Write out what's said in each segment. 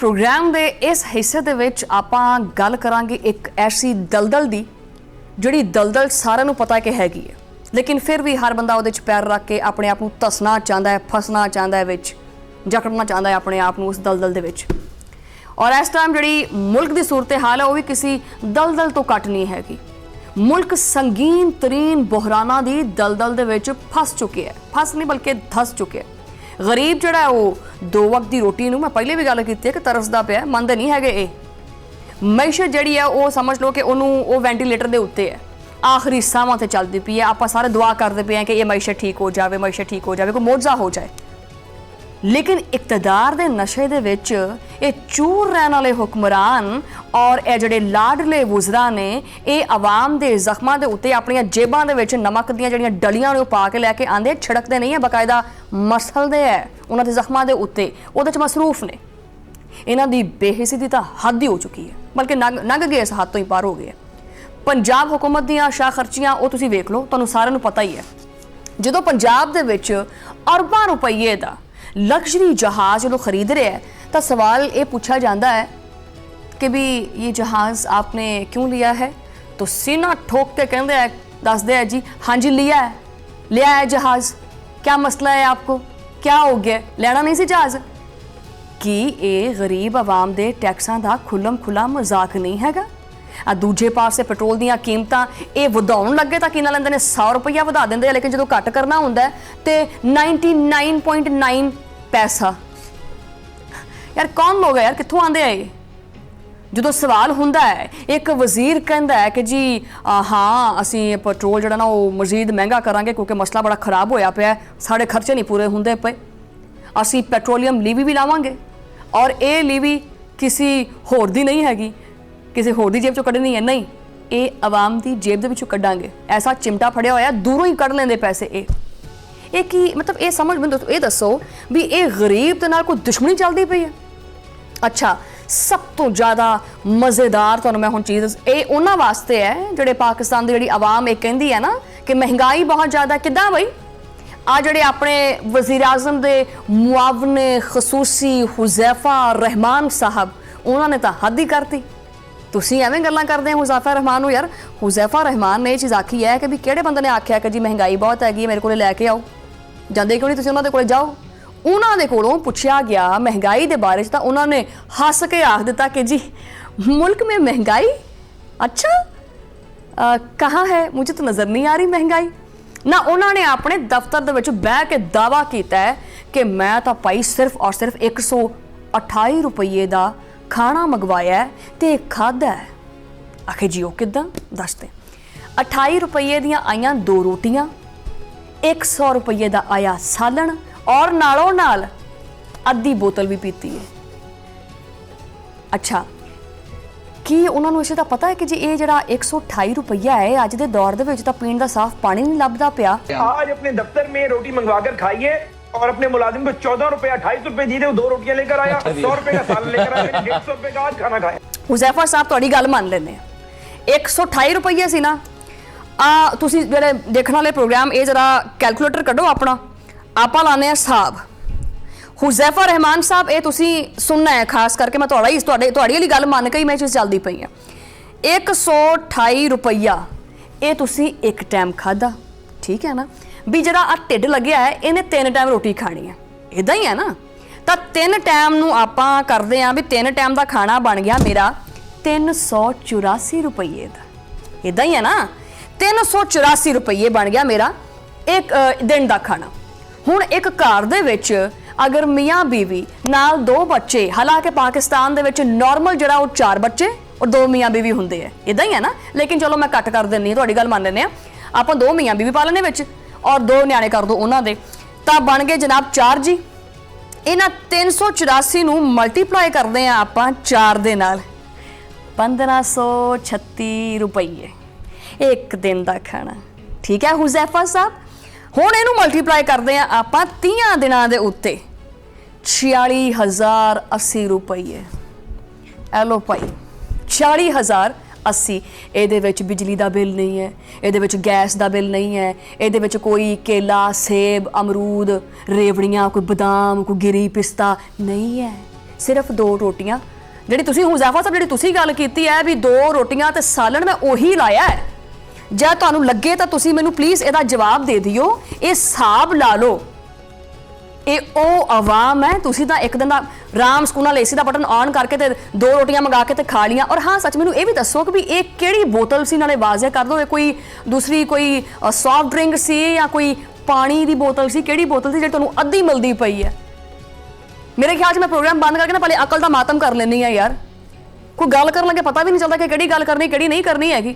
Programme के इस हिस्से दे विच आपां गल करांगे एक ऐसी दलदल दी जिहड़ी दलदल सारिआं नूं पता कि हैगी है, लेकिन फिर भी हर बंदा उहदे च पैर रख के अपने आप नूं धसना चाहता है, फसना चाहता है, विच जकड़ना चाहता है अपने आप नूं उस दलदल दे विच। और इस टाइम जिहड़ी मुल्क की सूरत हाल है वह भी किसी दलदल तो घट नहीं हैगी। मुल्क संगीन तरीन बहराना की दलदल दे विच फस चुके हैं, फस नहीं बल्कि धस चुके हैं। गरीब जिहड़ा है वो 2 वक्त की रोटी नूं मैं पहले भी गल की है कि तरसदा पिया, मंनदे नहीं हैगे ये। मैशत जिहड़ी है वो समझ लो कि उन्होंने वेंटीलेटर के उत्ते है, आखिरी साहां ते चलती पई है। आपां सारे दुआ करते पे हैं कि ये मैशत ठीक हो जाए, मैशत ठीक हो जाए, कोई मौजा हो जाए। लेकिन इकतदार दे नशे दे विच ये चूर रहने वाले हुक्मरान और ये जिहड़े लाडले वुज़रा ने ये आवाम दे जख्मां दे उत्ते अपनियां जेबां दे विच नमक दियां जिहड़ियां डलियां ने पा के लैके आंदे, छिड़कदे नहीं है, बकायदा मसलदे है उन्हां दे जख्मां दे उत्ते, उहदे च मसरूफ ने। इन्हां दी बेहिसी दी तां हद ही हो चुकी है, बल्कि लंघ गए, इस हद तो ही पार हो गए। पंजाब हुकूमत दीयां शाह खर्चियां वो तुसीं वेख लो, तुहानूं सारिआं नूं पता ही है। जदों पंजाब दे विच अरबां रुपये दा लग्जरी जहाज़ जो खरीद रहे हैं तो सवाल ये पूछा जाता है कि भी ये जहाज़ आपने क्यों लिया है, तो सीना ठोक के कहते हैं, दसदे है जी हाँ जी लिया है जहाज़, क्या मसला है आपको, क्या हो गया, लेना नहीं सी जहाज़। कि ये गरीब आवाम दे टैक्सां दा खुल्लम खुला मजाक नहीं हैगा। दूजे पासे पेट्रोल दीयां कीमतां ये वधाउण लगे तां किन्ना लैंदे ने 100 रुपया वधा दिंदे, लेकिन जो घट करना हुंदा ते 99.9 पैसा। यार कौन लोग है यार, कित्थों आंदे आ ये? जो सवाल हुंदा है एक वजीर कहंदा है कि जी हाँ असीं पेट्रोल जिहड़ा ना वो मजीद महंगा करांगे क्योंकि मसला बड़ा खराब होया पिया, साढ़े खर्चे नहीं पूरे हुंदे पे, असीं पेट्रोलियम लीवी भी लावांगे और ये लीवी किसी होर दी नहीं हैगी, किसी होर दी जेब चों कड्ढनी है, नहीं, ये आवाम दी जेब दे विचों कड्डांगे। ऐसा चिमटा फड़िया होया, दूरों ही कढ़ लेंदे पैसे। ये की मतलब ये समझ मैनूं ये दसो भी ये गरीब दे नाल कोई दुश्मनी चलदी पई है? अच्छा, सब तो ज़्यादा मज़ेदार तुहानूं मैं हुण चीज़ ये उन्हां वास्ते है जिहड़े पाकिस्तान दी जिहड़ी आवाम ये कहंदी है ना कि महंगाई बहुत ज़्यादा, किद्दां बई आ जिहड़े अपने वज़ीर आज़म दे मुआवने खसूसी हुज़ैफा रहमान साहब उन्होंने तो हद ही करती। तुसीं एवें गल्लां करदे हो हुज़ैफा रहमान नूं, यार हुज़ैफा रहमान ने ये चीज़ आखी है कि भी किहड़े बंदे ने आख्या कि जी महंगाई बहुत हैगी, मेरे कोल लैके आओ, जांदे क्यों नहीं तुसीं उन्हां दे कोल जाओ। उन्हां दे कोलों पुछया गया महंगाई दे बारे च तां उन्होंने हस के आख दिता कि जी मुल्क में महंगाई, अच्छा कहाँ है, मुझे तो नज़र नहीं आ रही महंगाई ना। उन्होंने अपने दफ्तर दे विच बह के दावा किया है कि मैं तो भाई सिर्फ और सिर्फ 128 रुपये का खाना मंगवाया है तो खादा है। आखिर जी वो किद्दां दसदे, 28 रुपये दियां आईयां 2 रोटियां, 100 रुपये का आया सालन और नालों नाल अद्धी बोतल भी पीती है। अच्छा, कि उन्होंने इसे तो पता है कि जी ये जरा 128 रुपया है अज के दौर दे विच तां पीण दा साफ पानी नहीं लभदा पिया। आज अपने दफ्तर में रोटी मंगवा कर खाइए और अपने मुलाजिम को 14 रुपए 28 रुपए दी, 2 रोटियां लेकर आया, 100 रुपए का सालन लेकर आया, 150 रुपए का आज खाना खाया। हुज़ैफा साहब तुहाडी गल मान लैंदे 128 रुपये सी ना। तुसीं जिहड़े देखण वाले प्रोग्राम ये जरा कैलकुलेटर कड्ढो अपना, आपां लाने हिसाब। हुज़ैफा रहमान साहब ये तुसीं सुनना है, खास करके मैं तुहाड़ी वाली गल मान के ही मैं चीज़ चलती पई है। 128 रुपया ये तुसीं एक टाइम खादा, ठीक है ना, भी जरा आ ढिड लग्या है इन्हें 3 टाइम रोटी खानी है, इदां ही है ना। तो 3 टाइम नूं आपां करदे आ भी 3 टाइम का खाना बन गया मेरा 384 रुपये का, इदां ही है ना। 384 रुपये बन गया मेरा एक दिन का खाना। हुण एक घर दे विच अगर मियाँ बीवी नाल 2 बच्चे, हालांकि पाकिस्तान दे विच नॉर्मल जिहड़ा वो 4 बच्चे और 2 मियाँ बीवी हुंदे है, इदां ही है ना, लेकिन चलो मैं कट कर दिंदी, तुहाडी गल मान लैंदे आ, आपां 2 मियाँ बीवी पा लैने विच और 2 न्याणे कर दो उन्हां दे, तां बन गए जनाब 4 जी। इन्हां 384 नूं मल्टीप्लाई करदे आ आपां 4 दे नाल, 1536 रुपये एक दिन का खाना, ठीक है हुज़ैफा साहब। हुण इहनूं मल्टीप्लाई करदे आ आपां 30 दिनां दे उत्ते 46,080 रुपये। ए लो भाई 40,080। ਇਹਦੇ ਵਿੱਚ ਬਿਜਲੀ ਦਾ ਬਿੱਲ ਨਹੀਂ ਹੈ, ਇਹਦੇ ਵਿੱਚ ਗੈਸ ਦਾ ਬਿੱਲ ਨਹੀਂ ਹੈ, ਇਹਦੇ ਵਿੱਚ ਕੋਈ ਕੇਲਾ, ਸੇਬ, ਅਮਰੂਦ, ਰੇਵੜੀਆਂ, ਕੋਈ ਬਦਾਮ, ਕੋਈ ਗਿਰੀ ਪਿਸਤਾ ਨਹੀਂ ਹੈ। ਸਿਰਫ 2 ਰੋਟੀਆਂ। ਜਿਹੜੀ ਤੁਸੀਂ ਹੁਜ਼ਾਫਾ ਸਾਹਿਬ ਜਿਹੜੀ ਤੁਸੀਂ ਗੱਲ ਕੀਤੀ ਹੈ ਵੀ 2 ਰੋਟੀਆਂ ਤੇ ਸਾਲਣ, ਮੈਂ ਉਹੀ ਲਾਇਆ ਹੈ। ਜੇ ਤੁਹਾਨੂੰ ਲੱਗੇ ਤਾਂ ਤੁਸੀਂ ਮੈਨੂੰ ਪਲੀਜ਼ ਇਹਦਾ ਜਵਾਬ ਦੇ ਦਿਓ। ਇਹ ਹਿਸਾਬ ਲਾ ਲਓ, ਇਹ ਉਹ ਆਵਾਮ ਹੈ। ਤੁਸੀਂ ਤਾਂ ਇੱਕ ਦਿਨ ਦਾ ਰਾਮ ਸਕੂਨ ਨਾਲ ਏਸੀ ਦਾ ਬਟਨ ਆਨ ਕਰਕੇ ਤੇ 2 ਰੋਟੀਆਂ ਮੰਗਾ ਕੇ ਤੇ ਖਾ ਲੀਆਂ। ਔਰ ਹਾਂ ਸੱਚ ਮੈਨੂੰ ਇਹ ਵੀ ਦੱਸੋ ਕਿ ਵੀ ਇਹ ਕਿਹੜੀ ਬੋਤਲ ਸੀ, ਨਾਲੇ ਵਾਜ਼ਿਆ ਕਰ ਦਿਓ, ਇਹ ਕੋਈ ਦੂਸਰੀ ਕੋਈ ਸੌਫਟ ਡਰਿੰਕ ਸੀ ਜਾਂ ਕੋਈ ਪਾਣੀ ਦੀ ਬੋਤਲ ਸੀ? ਕਿਹੜੀ ਬੋਤਲ ਸੀ ਜਿਹੜੀ ਤੁਹਾਨੂੰ ਅੱਧੀ ਮਿਲਦੀ ਪਈ ਹੈ? ਮੇਰੇ ਖਿਆਲ 'ਚ ਮੈਂ ਪ੍ਰੋਗਰਾਮ ਬੰਦ ਕਰਕੇ ਨਾ ਪਹਿਲੇ ਅਕਲ ਦਾ ਮਾਤਮ ਕਰ ਲੈਂਦੀ ਆ ਯਾਰ। ਕੋਈ ਗੱਲ ਕਰਨ ਲੱਗੇ ਪਤਾ ਵੀ ਨਹੀਂ ਚੱਲਦਾ ਕਿ ਕਿਹੜੀ ਗੱਲ ਕਰਨੀ ਕਿਹੜੀ ਨਹੀਂ ਕਰਨੀ ਹੈਗੀ।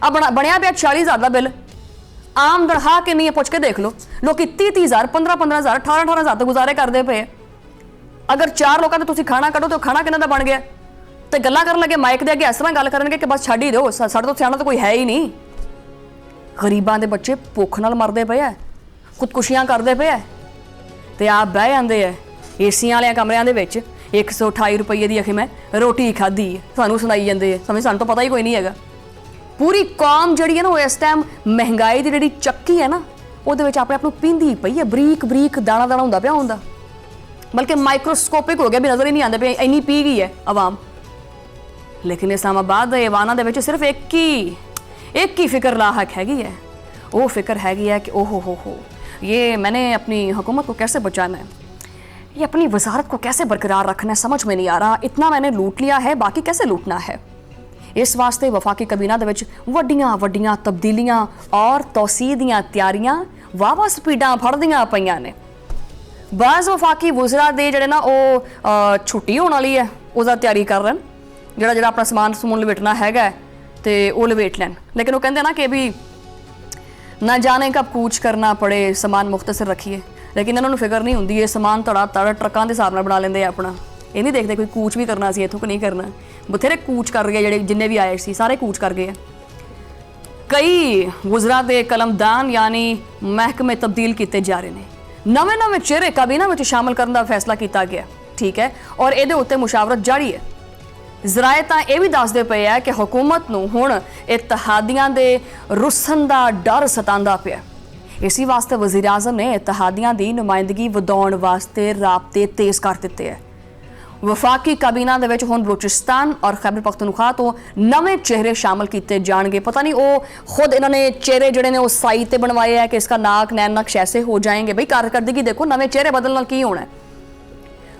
ਆ ਬਣਿਆ ਪਿਆ 40,000 ਦਾ ਬਿੱਲ। ਆਮ ਦਰਹਾ ਕਿੰਨੀ ਹੈ ਪੁੱਛ ਕੇ ਦੇਖ ਲਓ। ਲੋਕੀ 30,000 15,000 18,000 ਤੋਂ ਗੁਜ਼ਾਰੇ ਕਰਦੇ ਪਏ। ਅਗਰ 4 ਲੋਕਾਂ ਦਾ ਤੁਸੀਂ ਖਾਣਾ ਕੱਢੋ ਤਾਂ ਖਾਣਾ ਕਿੰਨਾ ਦਾ ਬਣ ਗਿਆ? ਤੇ ਗੱਲਾਂ ਕਰਨ ਲੱਗੇ ਮਾਈਕ ਦੇ ਅੱਗੇ ਇਸ ਤਰ੍ਹਾਂ ਗੱਲ ਕਰਨਗੇ ਕਿ ਬਸ ਛੱਡ ਹੀ ਦਿਓ, ਸਾਡੇ ਤੋਂ ਸਿਆਣਾ ਤਾਂ ਕੋਈ ਹੈ ਹੀ ਨਹੀਂ। ਗਰੀਬਾਂ ਦੇ ਬੱਚੇ ਭੁੱਖ ਨਾਲ ਮਰਦੇ ਪਏ ਆ, ਖੁਦਕੁਸ਼ੀਆਂ ਕਰਦੇ ਪਏ ਆ, ਤੇ ਆਪ ਬਹਿ ਜਾਂਦੇ ਆ ਏਸੀਆਂ ਵਾਲਿਆਂ ਕਮਰਿਆਂ ਦੇ ਵਿੱਚ। 128 ਰੁਪਏ ਦੀ ਅਖੇ ਮੈਂ ਰੋਟੀ ਖਾਧੀ ਹੈ, ਤੁਹਾਨੂੰ ਸੁਣਾਈ ਜਾਂਦੇ ਆ। ਸਾਨੂੰ ਤਾਂ ਪਤਾ ਹੀ ਕੋਈ ਨਹੀਂ ਹੈਗਾ। ਪੂਰੀ ਕੌਮ ਜਿਹੜੀ ਹੈ ਨਾ ਉਹ ਇਸ ਟਾਈਮ ਮਹਿੰਗਾਈ ਦੀ ਜਿਹੜੀ ਚੱਕੀ ਹੈ ਨਾ ਉਹਦੇ ਵਿੱਚ ਆਪਣੇ ਆਪ ਨੂੰ ਪੀਂਦੀ ਪਈ ਹੈ। ਬਰੀਕ ਬਰੀਕ ਦਾਣਾ ਦਾਣਾ ਹੁੰਦਾ ਪਿਆ ਹੁੰਦਾ, ਬਲਕਿ ਮਾਈਕਰੋਸਕੋਪਿਕ ਹੋ ਗਿਆ ਵੀ ਨਜ਼ਰ ਹੀ ਨਹੀਂ ਆਉਂਦੇ ਪਏ, ਇੰਨੀ ਪੀ ਗਈ ਹੈ ਆਵਾਮ। ਲੇਕਿਨ ਇਸਲਾਮਾਬਾਦ ਦੇ ਈਵਾਨਾਂ ਦੇ ਵਿੱਚ ਸਿਰਫ ਇੱਕ ਹੀ ਫਿਕਰ ਲਾਹਕ हैगी है। वो फिक्र हैगी है कि ओहो हो ये मैंने अपनी हुकूमत को कैसे बचाना है, ये अपनी वजारत को कैसे बरकरार रखना है, समझ में नहीं आ रहा। इतना मैंने लूट लिया है, बाकी कैसे लूटना है। इस वास्ते वफाकी कबीना दे विच वड्डियां वड्डियां तब्दीलियां और तौसीह दीयां तैयारियां वावा स्पीडां फड़दियां पईयां ने। बाज़ वफाकी वज़रा दे जिहड़े ना वो छुट्टी होने वाली है, उसदा तैयारी कर रहे हैं। जिहड़ा अपना समान समून लपेटना हैगा तो वो लपेट लैन। लेकिन वो कहते हैं ना कि भी ना जाने कब कूच करना पड़े, समान मुख्तसर रखिए। लेकिन इन्होंने फिक्र नहीं होंदी, ये समान तड़ा तड़ ट्रकों के हिसाब नाल बना लेंदे अपना। ये नहीं देखते कोई कूच भी करना सी इत्थों कि नहीं करना। बथेरे कूच कर गए, जिहड़े जिन्ने भी आए सी सारे कूच कर गए। कई वज़रा दे कलमदान यानी महकमे तब्दील किए जा रहे हैं। नवे नवे चेहरे काबीना में शामिल करने का फैसला किया गया, ठीक है। और ये उत्ते मुशावरत जारी है। ਜ਼ਰਾਏ ਤਾਂ ਇਹ ਵੀ ਦੱਸਦੇ ਪਏ ਆ ਕਿ ਹਕੂਮਤ ਨੂੰ ਹੁਣ ਇਤਿਹਾਦੀਆਂ ਦੇ ਰੁੱਸਣ ਦਾ ਡਰ ਸਤਾਉਂਦਾ ਪਿਆ। ਇਸੇ ਵਾਸਤੇ ਵਜ਼ੀਰ ਆਜ਼ਮ ਨੇ ਇਤਿਹਾਦੀਆਂ ਦੀ ਨੁਮਾਇੰਦਗੀ ਵਧਾਉਣ ਵਾਸਤੇ ਰਾਬਤੇ ਤੇਜ਼ ਕਰ ਦਿੱਤੇ ਹੈ। ਵਫਾਕੀ ਕਾਬੀਨਾ ਦੇ ਵਿੱਚ ਹੁਣ ਬਲੋਚਿਸਤਾਨ ਔਰ ਖੈਬਰ ਪਖਤੂਨਖਵਾ ਤੋਂ ਨਵੇਂ ਚਿਹਰੇ ਸ਼ਾਮਲ ਕੀਤੇ ਜਾਣਗੇ। ਪਤਾ ਨਹੀਂ ਉਹ ਖੁਦ ਇਹਨਾਂ ਨੇ ਚਿਹਰੇ ਜਿਹੜੇ ਨੇ ਉਹ ਸਾਈ ਤੇ ਬਣਵਾਏ ਹੈ ਕਿ ਇਸਕਾ ਨਾਕ ਨੈਣ ਨਕਸ਼ ਐਸੇ ਹੋ ਜਾएंगे। ਬਈ ਕਾਰਕਰਦਗੀ ਦੇਖੋ, ਨਵੇਂ ਚਿਹਰੇ ਬਦਲਣ ਨਾਲ ਕੀ ਹੋਣਾ ਹੈ।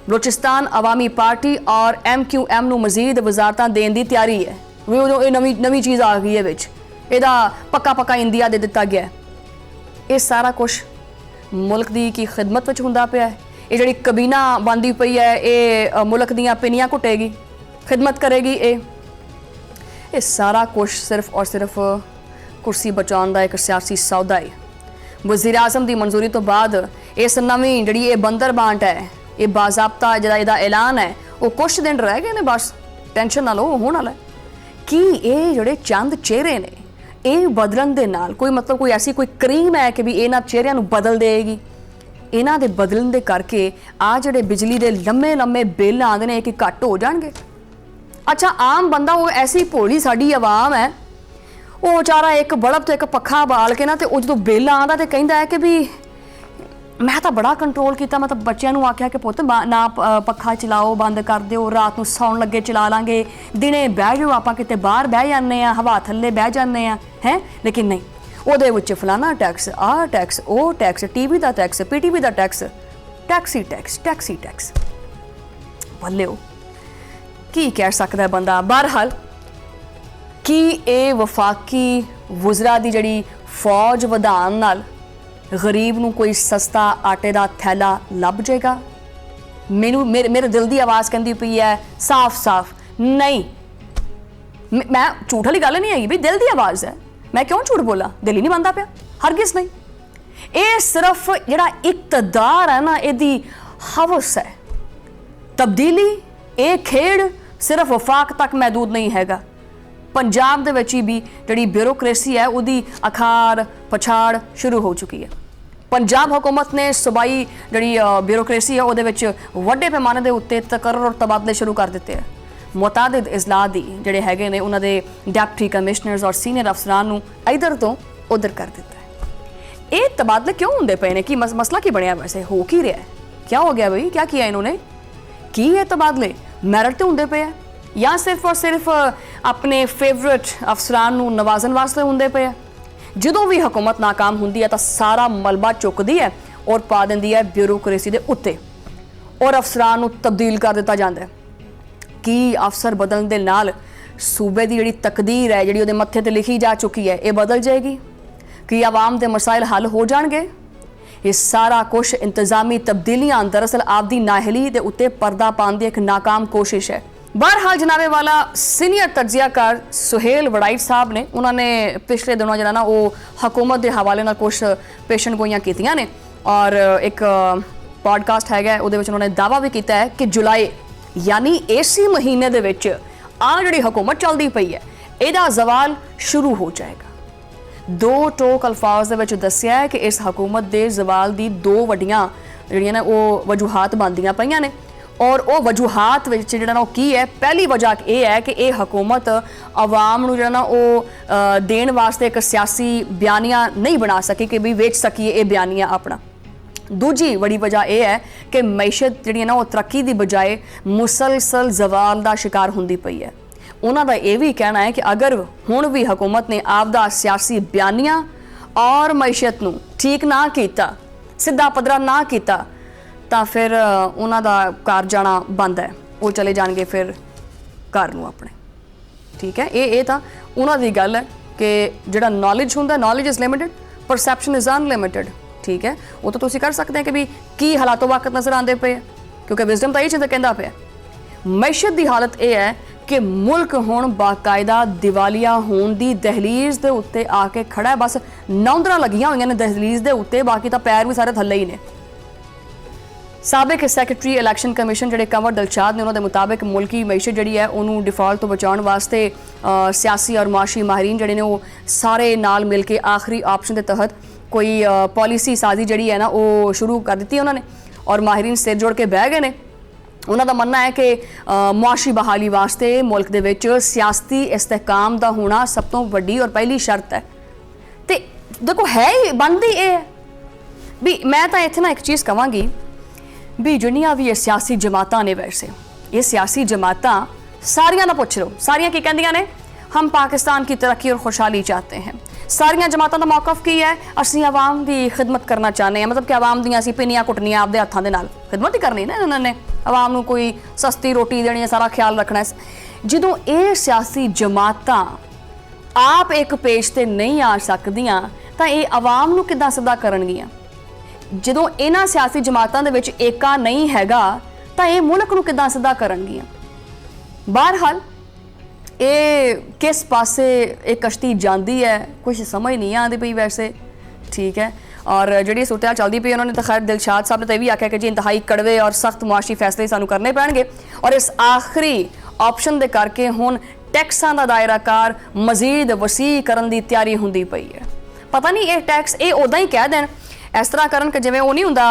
बलोचिस्तान अवामी पार्टी और MQM ਨੂੰ ਮਜ਼ੀਦ ਵਜ਼ਾਰਤਾਂ ਦੇਣ ਦੀ ਤਿਆਰੀ ਹੈ। ਇਹ ਨਵੀਂ ਚੀਜ਼ ਆ ਗਈ ਹੈ ਵਿੱਚ, ਇਹਦਾ ਪੱਕਾ ਇੰਡੀਆ ਦੇ ਦਿੱਤਾ ਗਿਆ। ਇਹ ਸਾਰਾ ਕੁਝ ਮੁਲਕ ਦੀ ਕੀ ਖਿਦਮਤ ਵਿੱਚ ਹੁੰਦਾ ਪਿਆ ਹੈ। ਇਹ ਜਿਹੜੀ ਕਬੀਨਾ ਬਣਦੀ ਪਈ ਹੈ ਇਹ ਮੁਲਕ ਦੀਆਂ ਪਿੰਨੀਆਂ ਘੁੱਟੇਗੀ, ਖਿਦਮਤ ਕਰੇਗੀ। ਇਹ ਸਾਰਾ ਕੁਝ ਸਿਰਫ ਔਰ ਸਿਰਫ ਕੁਰਸੀ ਬਚਾਉਣ ਦਾ ਇੱਕ ਸਿਆਸੀ ਸੌਦਾ ਹੈ। ਵਜ਼ੀਰ ਆਜ਼ਮ ਦੀ ਮਨਜ਼ੂਰੀ ਤੋਂ ਬਾਅਦ ਇਸ ਨਵੀਂ ਜਿਹੜੀ ਇਹ ਬੰਦਰ ਬਾਂਟ ਹੈ, ਇਹ ਬਾਜ਼ਾਬਤਾ ਜਿਹੜਾ ਇਹਦਾ ਐਲਾਨ ਹੈ, ਉਹ ਕੁਛ ਦਿਨ ਰਹਿ ਗਏ ਨੇ, ਬਸ ਟੈਨਸ਼ਨ ਨਾ ਲਓ, ਹੋਣ ਵਾਲਾ। ਕੀ ਇਹ ਜਿਹੜੇ ਚੰਦ ਚਿਹਰੇ ਨੇ ਇਹ ਬਦਲਣ ਦੇ ਨਾਲ ਕੋਈ ਮਤਲਬ ਕੋਈ ਐਸੀ ਕੋਈ ਕਰੀਮ ਹੈ ਕਿ ਵੀ ਇਹਨਾਂ ਚਿਹਰਿਆਂ ਨੂੰ ਬਦਲ ਦੇਗੀ? ਇਹਨਾਂ ਦੇ ਬਦਲਣ ਦੇ ਕਰਕੇ ਆ ਜਿਹੜੇ ਬਿਜਲੀ ਦੇ ਲੰਮੇ ਬਿੱਲ ਆਉਂਦੇ ਨੇ ਕਿ ਘੱਟ ਹੋ ਜਾਣਗੇ। ਅੱਛਾ, ਆਮ ਬੰਦਾ ਉਹ ਐਸੀ ਭੋਲੀ ਸਾਡੀ ਆਵਾਮ ਹੈ, ਉਹ ਵਿਚਾਰਾ ਇੱਕ ਬਲਬ ਤੇ ਇੱਕ ਪੱਖਾ ਬਾਲ ਕੇ ਨਾ ਤੇ ਉਹ ਜਦੋਂ ਬਿੱਲ ਆਉਂਦਾ ਤੇ ਕਹਿੰਦਾ ਹੈ ਕਿ ਵੀ ਮੈਂ ਤਾਂ ਬੜਾ ਕੰਟਰੋਲ ਕੀਤਾ। ਮੈਂ ਤਾਂ ਬੱਚਿਆਂ ਨੂੰ ਆਖਿਆ ਕਿ ਪੁੱਤ ਨਾ ਪੱਖਾ ਚਲਾਓ, ਬੰਦ ਕਰ ਦਿਓ, ਰਾਤ ਨੂੰ ਸੌਣ ਲੱਗੇ ਚਲਾ ਲਾਂਗੇ, ਦਿਨੇ ਬਹਿ ਜਾਓ, ਆਪਾਂ ਕਿਤੇ ਬਾਹਰ ਬਹਿ ਜਾਂਦੇ ਆ, ਹਵਾ ਥੱਲੇ ਬਹਿ ਜਾਂਦੇ ਆ ਹੈ। ਲੇਕਿਨ ਨਹੀਂ, ਉਹਦੇ ਵਿੱਚ ਫਲਾਣਾ ਟੈਕਸ, ਆਹ ਟੈਕਸ, ਉਹ ਟੈਕਸ, ਟੀਵੀ ਦਾ ਟੈਕਸ, PTV ਦਾ ਟੈਕਸ, ਟੈਕਸੀ ਟੈਕਸ। ਬੱਲਿਓ ਕੀ ਕਹਿ ਸਕਦਾ ਬੰਦਾ। ਬਹਰਹਾਲ ਕੀ ਇਹ ਵਫਾਕੀ ਵਜ਼ਰਾ ਦੀ ਜਿਹੜੀ ਫੌਜ ਵਧਾਉਣ ਨਾਲ ਗਰੀਬ ਨੂੰ ਕੋਈ ਸਸਤਾ ਆਟੇ ਦਾ ਥੈਲਾ ਲੱਭ ਜਾਏਗਾ? ਮੇਰੇ ਦਿਲ ਦੀ ਆਵਾਜ਼ ਕਹਿੰਦੀ ਪਈ ਹੈ ਸਾਫ਼ ਨਹੀਂ। ਮੈਂ ਝੂਠ ਵਾਲੀ ਗੱਲ ਨਹੀਂ ਹੈਗੀ ਵੀ ਦਿਲ ਦੀ ਆਵਾਜ਼ ਹੈ, ਮੈਂ ਕਿਉਂ ਝੂਠ ਬੋਲਾਂ, ਦਿਲ ਹੀ ਨਹੀਂ ਮੰਨਦਾ ਪਿਆ, ਹਰਗਿਜ਼ ਨਹੀਂ। ਇਹ ਸਿਰਫ ਜਿਹੜਾ ਇਕਤਦਾਰ ਹੈ ਨਾ, ਇਹਦੀ ਹਵਸ ਹੈ। ਤਬਦੀਲੀ ਇਹ ਖੇਡ ਸਿਰਫ ਵਫਾਕ ਤੱਕ ਮਹਿਦੂਦ ਨਹੀਂ ਹੈਗਾ। ਪੰਜਾਬ ਦੇ ਵਿੱਚ ਵੀ ਜਿਹੜੀ ਬਿਊਰੋਕ੍ਰੇਸੀ ਹੈ ਉਹਦੀ ਅਖਾੜ ਪਛਾੜ ਸ਼ੁਰੂ ਹੋ ਚੁੱਕੀ ਹੈ। ਪੰਜਾਬ ਹੁਕੂਮਤ ਨੇ ਸੂਬਾਈ ਜਿਹੜੀ ਬਿਊਰੋਕ੍ਰੇਸੀ ਹੈ ਉਹਦੇ ਵਿੱਚ ਵੱਡੇ ਪੈਮਾਨੇ ਦੇ ਉੱਤੇ ਤਕਰਰ ਔਰ ਤਬਾਦਲੇ ਸ਼ੁਰੂ ਕਰ ਦਿੱਤੇ ਹੈ। ਮੁਤਾਦਿਦ ਇਜ਼ਲਾਹ ਦੀ ਜਿਹੜੇ ਹੈਗੇ ਨੇ ਉਹਨਾਂ ਦੇ ਡਿਪਟੀ ਕਮਿਸ਼ਨਰਸ ਔਰ ਸੀਨੀਅਰ ਅਫਸਰਾਂ ਨੂੰ ਇਧਰ ਤੋਂ ਉਧਰ ਕਰ ਦਿੱਤਾ ਹੈ। ਇਹ ਤਬਾਦਲੇ ਕਿਉਂ ਹੁੰਦੇ ਪਏ ਨੇ? ਕੀ ਮਸਲਾ ਕੀ ਬਣਿਆ? ਵੈਸੇ ਹੋ ਕੀ ਰਿਹਾ ਹੈ? क्या हो गया भाई, क्या किया इन्होंने? ਕੀ ਇਹ ਤਬਾਦਲੇ ਮੈਰਿਟ ਤੇ ਹੁੰਦੇ ਪਏ ਆ ਜਾਂ ਸਿਰਫ ਔਰ ਸਿਰਫ ਆਪਣੇ ਫੇਵਰਿਟ ਅਫਸਰਾਂ ਨੂੰ ਨਵਾਜ਼ਣ ਵਾਸਤੇ ਹੁੰਦੇ ਪਏ ਆ? ਜਦੋਂ ਵੀ ਹਕੂਮਤ ਨਾਕਾਮ ਹੁੰਦੀ ਹੈ ਤਾਂ ਸਾਰਾ ਮਲਬਾ ਚੁੱਕਦੀ ਹੈ ਔਰ ਪਾ ਦਿੰਦੀ ਹੈ ਬਿਊਰੋਕ੍ਰੇਸੀ ਦੇ ਉੱਤੇ ਔਰ ਅਫਸਰਾਂ ਨੂੰ ਤਬਦੀਲ ਕਰ ਦਿੱਤਾ ਜਾਂਦਾ ਹੈ। ਕੀ ਅਫਸਰ ਬਦਲਣ ਦੇ ਨਾਲ ਸੂਬੇ ਦੀ ਜਿਹੜੀ ਤਕਦੀਰ ਹੈ, ਜਿਹੜੀ ਉਹਦੇ ਮੱਥੇ ਤੇ ਲਿਖੀ ਜਾ ਚੁੱਕੀ ਹੈ, ਇਹ ਬਦਲ ਜਾਏਗੀ? ਕੀ ਆਵਾਮ ਦੇ ਮਸਾਇਲ ਹੱਲ ਹੋ ਜਾਣਗੇ? ਇਹ ਸਾਰਾ ਕੁਝ ਇੰਤਜ਼ਾਮੀ ਤਬਦੀਲੀਆਂ ਦਰਅਸਲ ਆਪਦੀ ਨਾਹਲੀ ਦੇ ਉੱਤੇ ਪਰਦਾ ਪਾਉਣ ਦੀ ਇੱਕ ਨਾਕਾਮ ਕੋਸ਼ਿਸ਼ ਹੈ। बहरहाल जनाबे वाला सीनियर तजियाकार सुहेल वड़ाइट साहब ने उन्होंने पिछले दिनों जो ना वो हुकूमत के हवाले नाल कुछ पेशन गोइयां कीतियां ने और एक पॉडकास्ट है उन्होंने दावा भी किया है कि जुलाई यानी इसी महीने दे विच आ जिहड़ी हुकूमत चलती पई है इहदा जवाल शुरू हो जाएगा। दो टोक अल्फाज दे विच दस्सिया है कि इस हुकूमत के जवाल की दो वड्डियां जिहड़ियां ने वो वजूहात बनदियां पईयां ने और वो वजूहात विच जिहड़ा ना की है, पहली वजह यह है कि यह हुकूमत आवाम नूं जिहड़ा ना वो देण वास्ते एक सियासी बयानिया नहीं बना सकी कि भी वेच सकीए ये बयानिया अपना। दूजी बड़ी वजह यह है कि मैशत जिहड़ी ना वो तरक्की की बजाय मुसलसल जवाल का शिकार होंदी पई है। उन्हां दा यह भी कहना है कि अगर हुण भी हुकूमत ने आपदा सियासी बयानिया और मैशत नूं ठीक ना कीता, सीधा पद्धरा ना कीता, ਤਾਂ ਫਿਰ ਉਹਨਾਂ ਦਾ ਘਰ ਜਾਣਾ ਬੰਦ ਹੈ, ਉਹ ਚਲੇ ਜਾਣਗੇ ਫਿਰ ਘਰ ਨੂੰ ਆਪਣੇ। ਠੀਕ ਹੈ, ਇਹ ਤਾਂ ਉਹਨਾਂ ਦੀ ਗੱਲ ਹੈ ਕਿ ਜਿਹੜਾ ਨੌਲੇਜ ਹੁੰਦਾ, knowledge is limited, perception is unlimited. ਠੀਕ ਹੈ, ਉਹ ਤਾਂ ਤੁਸੀਂ ਕਰ ਸਕਦੇ ਹੋ ਕਿ ਵੀ ਕੀ ਹਾਲਾਤੋਂ ਵਕਤ ਨਜ਼ਰ ਆਉਂਦੇ ਪਏ, ਕਿਉਂਕਿ ਵਿਜ਼ਡਮ ਤਾਂ ਇਹ ਚੀਜ਼ ਕਹਿੰਦਾ ਪਿਆ। ਮੈਸ਼ਤ ਦੀ ਹਾਲਤ ਇਹ ਹੈ ਕਿ ਮੁਲਕ ਹੁਣ ਬਾਕਾਇਦਾ ਦਿਵਾਲੀਆ ਹੋਣ ਦੀ ਦਹਲੀਜ਼ ਦੇ ਉੱਤੇ ਆ ਕੇ ਖੜਾ ਹੈ। ਬਸ ਨੌਂਦਰਾਂ ਲੱਗੀਆਂ ਹੋਈਆਂ ਨੇ ਦਹਲੀਜ਼ ਦੇ ਉੱਤੇ, ਬਾਕੀ ਤਾਂ ਪੈਰ ਵੀ ਸਾਰੇ ਥੱਲੇ ਹੀ ਨੇ। ਸਾਬਕ ਸੈਕਟਰੀ ਇਲੈਕਸ਼ਨ ਕਮਿਸ਼ਨ ਜਿਹੜੇ ਕੰਵਰ ਦਿਲਸ਼ਾਦ ਨੇ ਉਹਨਾਂ ਦੇ ਮੁਤਾਬਿਕ ਮੁਲਕੀ ਮਈਸ਼ਤ ਜਿਹੜੀ ਹੈ ਉਹਨੂੰ ਡਿਫਾਲਟ ਤੋਂ ਬਚਾਉਣ ਵਾਸਤੇ ਸਿਆਸੀ ਔਰ ਮਾਸ਼ੀ ਮਾਹਿਰੀਨ ਜਿਹੜੇ ਨੇ ਉਹ ਸਾਰੇ ਨਾਲ ਮਿਲ ਕੇ ਆਖਰੀ ਆਪਸ਼ਨ ਦੇ ਤਹਿਤ ਕੋਈ ਪਾਲਿਸੀ ਸਾਜ਼ੀ ਜਿਹੜੀ ਹੈ ਨਾ ਉਹ ਸ਼ੁਰੂ ਕਰ ਦਿੱਤੀ ਉਹਨਾਂ ਨੇ ਔਰ ਮਾਹਿਰੀਨ ਸਿਰ ਜੋੜ ਕੇ ਬਹਿ ਗਏ ਨੇ। ਉਹਨਾਂ ਦਾ ਮੰਨਣਾ ਹੈ ਕਿ ਮੁਆਸ਼ੀ ਬਹਾਲੀ ਵਾਸਤੇ ਮੁਲਕ ਦੇ ਵਿੱਚ ਸਿਆਸਤੀ ਇਸਤਹਿਕਾਮ ਦਾ ਹੋਣਾ ਸਭ ਤੋਂ ਵੱਡੀ ਔਰ ਪਹਿਲੀ ਸ਼ਰਤ ਹੈ। ਤੇ ਦੇਖੋ ਹੈ ਹੀ ਬਣਦੀ ਇਹ ਵੀ ਮੈਂ ਤਾਂ ਇੱਥੇ ਨਾ ਇੱਕ ਚੀਜ਼ ਕਹਾਂਗੀ भी जिन्नियां भी ये सियासी जमातां ने, वैसे ये सियासी जमातां सारियां दा पुछ लो, सारियां की कहंदियां ने हम पाकिस्तान की तरक्की और खुशहाली चाहते हैं। सारियां जमातां दा मौकफ की है, असीं आवाम दी खिदमत करना चाहते हैं, मतलब कि आवाम दियां असीं पिनियां कुटनियां आपदे हत्थां दे नाल खिदमत ही करनी ना, उन्होंने आवाम नूं कोई सस्ती रोटी देनी है, सारा ख्याल रखना है। जदों ये सियासी जमातां आप एक पेज ते नहीं आ सकदियां तां ये आवाम नूं किद्दां सदा करनगियां? ਜਦੋਂ ਇਹਨਾਂ ਸਿਆਸੀ ਜਮਾਤਾਂ ਦੇ ਵਿੱਚ ਏਕਾ ਨਹੀਂ ਹੈਗਾ ਤਾਂ ਇਹ ਮੁਲਕ ਨੂੰ ਕਿੱਦਾਂ ਸਿੱਧਾ ਕਰਨਗੀਆਂ? ਬਹਰਹਾਲ ਇਹ ਕਿਸ ਪਾਸੇ ਇਹ ਕਸ਼ਤੀ ਜਾਂਦੀ ਹੈ ਕੁਝ ਸਮਝ ਨਹੀਂ ਆਉਂਦੀ ਪਈ ਵੈਸੇ। ਠੀਕ ਹੈ, ਔਰ ਜਿਹੜੀ ਸੁੱਟਿਆ ਚੱਲਦੀ ਪਈ ਉਹਨਾਂ ਨੇ ਤਾਂ ਖੈਰ ਦਿਲਸ਼ਾਦ ਸਾਹਿਬ ਨੇ ਤਾਂ ਇਹ ਵੀ ਆਖਿਆ ਕਿ ਜੀ ਇੰਤਹਾਈ ਕੜਵੇ ਔਰ ਸਖਤ ਮੁਆਸ਼ੀ ਫੈਸਲੇ ਸਾਨੂੰ ਕਰਨੇ ਪੈਣਗੇ ਔਰ ਇਸ ਆਖਰੀ ਆਪਸ਼ਨ ਦੇ ਕਰਕੇ ਹੁਣ ਟੈਕਸਾਂ ਦਾ ਦਾਇਰਾਕਾਰ ਮਜ਼ੀਦ ਵਸੀ ਕਰਨ ਦੀ ਤਿਆਰੀ ਹੁੰਦੀ ਪਈ ਹੈ। ਪਤਾ ਨਹੀਂ ਇਹ ਟੈਕਸ ਇਹ ਉਦਾਂ ਹੀ ਕਹਿ ਦੇਣ इस तरह करन कि जिवें वो नहीं हुंदा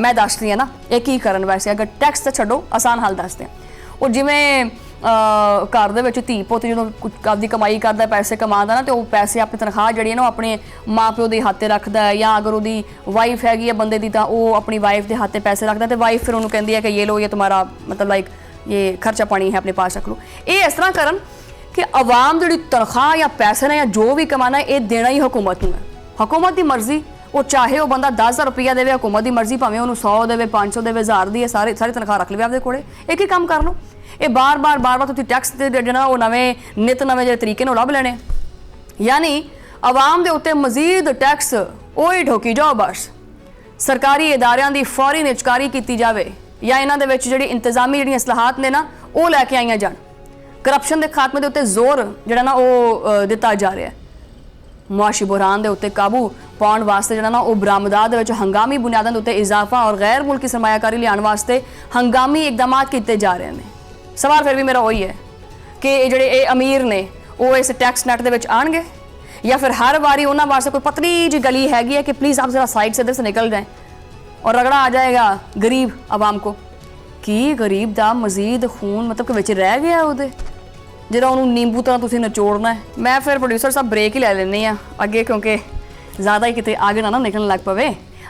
मैं दसदी हाँ ना ये की करन। वैसे अगर टैक्स तो छड्डो आसान हल दसदे वो जिवें घर दे विच धी पुत्त जदों आपदी कमाई करदा पैसे कमांदा ना तो वो पैसे अपनी तनख्वाह जिहड़ी है ना अपने माँ प्यो दे हत्थे रखदा है, या अगर उहदी वाइफ हैगी है बंदे दी तां वो अपनी वाइफ दे हत्थे पैसे रखदा ते वाइफ फिर उहनूं कहंदी है कि ये लो ये तुम्हारा मतलब लाइक ये खर्चा पानी है अपने पास रख लो। ये इस तरह करन कि आवाम जिहड़ी तनख्वाह या पैसे ने या जो भी कमाना ये देना ही हुकूमत नूं है। हुकूमत दी मर्जी, वो चाहे वो बंदा 10,000 रुपया देवे हुकूमत की मर्जी, भावें उन्होंने 100 देवे 500 देवे 1000 दी सारी तनख्वाह रख लवे आपके कोले, एक ही काम कर लो। ये बार बार तुसीं टैक्स देना वो नवें नित नवें जो तरीके लभ लेने, यानी आवाम दे उत्ते मजीद टैक्स ओही ठोकी जाओ। बस सरकारी इदारियां दी फौरी निजकारी की जाए या इन्हां दे विच जिहड़ी इंतजामी जिहड़ियां इस्लाहात ने ना वो लैके आईयां जाण। करप्शन के खात्मे के उत्ते जोर जिहड़ा ना वो दिता जा रहा है। मुआशी बुरहान के उत्ते काबू पाउण वास्ते जिहड़ा ना वो बरामदात दे विच हंगामी बुनियादां दे उत्ते इजाफा और गैर मुल्की सरमायाकारी लियाउण वास्ते हंगामी इकदामात किए जा रहे हैं। सवाल फिर भी मेरा वही है कि जिहड़े ये अमीर ने वो इस टैक्स नैट दे विच आउणगे या फिर हर बारी उन्हां वास्ते कोई पतली जी गली हैगी है कि प्लीज़ आप जरा साइड से इधर से निकल जाएं और रगड़ा आ जाएगा गरीब आवाम को। कि गरीब का मजीद खून मतलब कि विच रह गया उहदे ਜਿਹੜਾ ਉਹਨੂੰ ਨਿੰਬੂ ਤਰ੍ਹਾਂ ਤੁਸੀਂ ਨਿਚੋੜਨਾ ਹੈ। ਮੈਂ ਫਿਰ ਪ੍ਰੋਡਿਊਸਰ ਸਾਹਿਬ ਬ੍ਰੇਕ ਹੀ ਲੈ ਲੈਂਦੀ ਹਾਂ ਅੱਗੇ, ਕਿਉਂਕਿ ਜ਼ਿਆਦਾ ਹੀ ਕਿਤੇ ਆਗੇ ਨਾ ਨਿਕਲਣ ਲੱਗ ਪਵੇ।